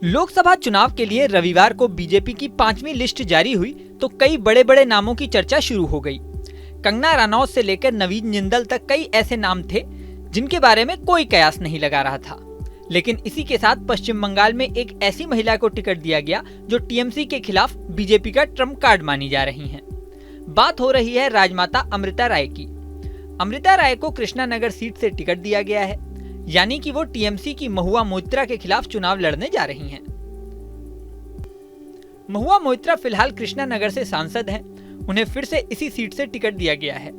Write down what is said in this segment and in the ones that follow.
लोकसभा चुनाव के लिए रविवार को बीजेपी की 5वीं लिस्ट जारी हुई तो कई बड़े बड़े नामों की चर्चा शुरू हो गई। कंगना रनौत से लेकर नवीन जिंदल तक कई ऐसे नाम थे जिनके बारे में कोई कयास नहीं लगा रहा था। लेकिन इसी के साथ पश्चिम बंगाल में एक ऐसी महिला को टिकट दिया गया जो टीएमसी के खिलाफ बीजेपी का ट्रम्प कार्ड मानी जा रही हैं। बात हो रही है राजमाता अमृता राय की। अमृता राय को कृष्णानगर सीट से टिकट दिया गया है, यानी कि वो टीएमसी की महुआ मोइत्रा के खिलाफ चुनाव लड़ने जा रही हैं। महुआ मोइत्रा फिलहाल कृष्णानगर से सांसद हैं। उन्हें फिर से इसी सीट से टिकट दिया गया है।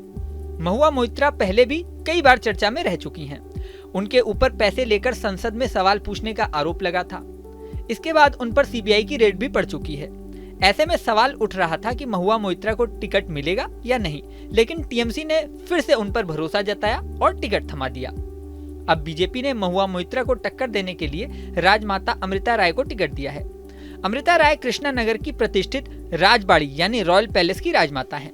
महुआ मोइत्रा पहले भी कई बार चर्चा में रह चुकी हैं। उनके ऊपर पैसे लेकर संसद में सवाल पूछने का आरोप लगा था। इसके बाद उन पर सीबीआई की रेड भी पड़ चुकी है। ऐसे में सवाल उठ रहा था कि महुआ मोइत्रा को टिकट मिलेगा या नहीं, लेकिन टीएमसी ने फिर से उन पर भरोसा जताया और टिकट थमा दिया। अब बीजेपी ने महुआ मोइत्रा को टक्कर देने के लिए राजमाता अमृता राय को टिकट दिया है। अमृता राय कृष्णानगर की प्रतिष्ठित राजबाड़ी यानी रॉयल पैलेस की राजमाता हैं।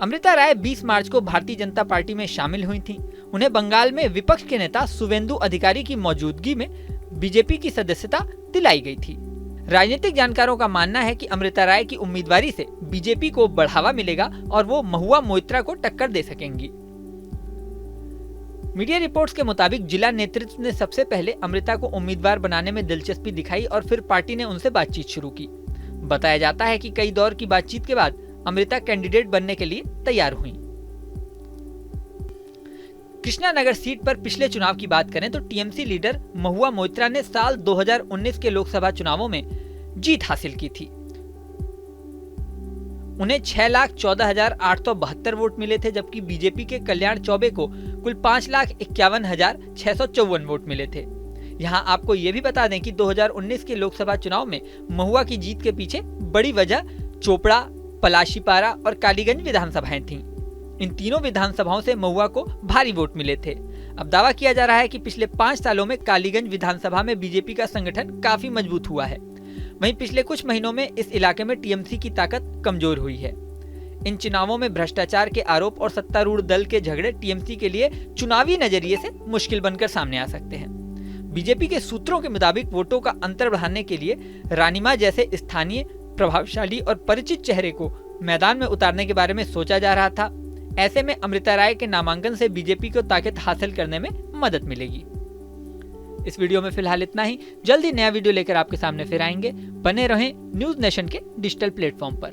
अमृता राय 20 मार्च को भारतीय जनता पार्टी में शामिल हुई थीं। उन्हें बंगाल में विपक्ष के नेता शुवेंदु अधिकारी की मौजूदगी में बीजेपी की सदस्यता दिलाई गई थी। राजनीतिक जानकारों का मानना है कि अमृता राय की उम्मीदवारी से बीजेपी को बढ़ावा मिलेगा और वो महुआ मोइत्रा को टक्कर दे सकेंगी। मीडिया रिपोर्ट्स के मुताबिक जिला नेतृत्व ने सबसे पहले अमृता को उम्मीदवार बनाने में दिलचस्पी दिखाई और फिर पार्टी ने उनसे बातचीत शुरू की। बताया जाता है कि कई दौर की बातचीत के बाद अमृता कैंडिडेट बनने के लिए तैयार हुई। कृष्णानगर सीट पर पिछले चुनाव की बात करें तो टीएमसी लीडर महुआ मोइत्रा ने साल 2019 के लोकसभा चुनावों में जीत हासिल की थी। उन्हें 6,14,872 वोट मिले थे, जबकि बीजेपी के कल्याण चौबे को कुल 5,51,654 वोट मिले थे। यहां आपको ये भी बता दें कि 2019 के लोकसभा चुनाव में महुआ की जीत के पीछे बड़ी वजह चोपड़ा, पलाशीपारा और कालीगंज विधानसभाएं थीं। इन तीनों विधानसभाओं से महुआ को भारी वोट मिले थे। अब दावा किया जा रहा है कि पिछले 5 सालों में कालीगंज विधानसभा में बीजेपी का संगठन काफी मजबूत हुआ है। वहीं पिछले कुछ महीनों में इस इलाके में टीएमसी की ताकत कमजोर हुई है। इन चुनावों में भ्रष्टाचार के आरोप और सत्तारूढ़ दल के झगड़े टीएमसी के लिए चुनावी नजरिए से मुश्किल बनकर सामने आ सकते हैं। बीजेपी के सूत्रों के मुताबिक वोटों का अंतर बढ़ाने के लिए रानीमा जैसे स्थानीय प्रभावशाली और परिचित चेहरे को मैदान में उतारने के बारे में सोचा जा रहा था। ऐसे में अमृता राय के नामांकन से बीजेपी को ताकत हासिल करने में मदद मिलेगी। इस वीडियो में फिलहाल इतना ही। जल्दी नया वीडियो लेकर आपके सामने फिर आएंगे। बने रहें न्यूज नेशन के डिजिटल प्लेटफॉर्म पर।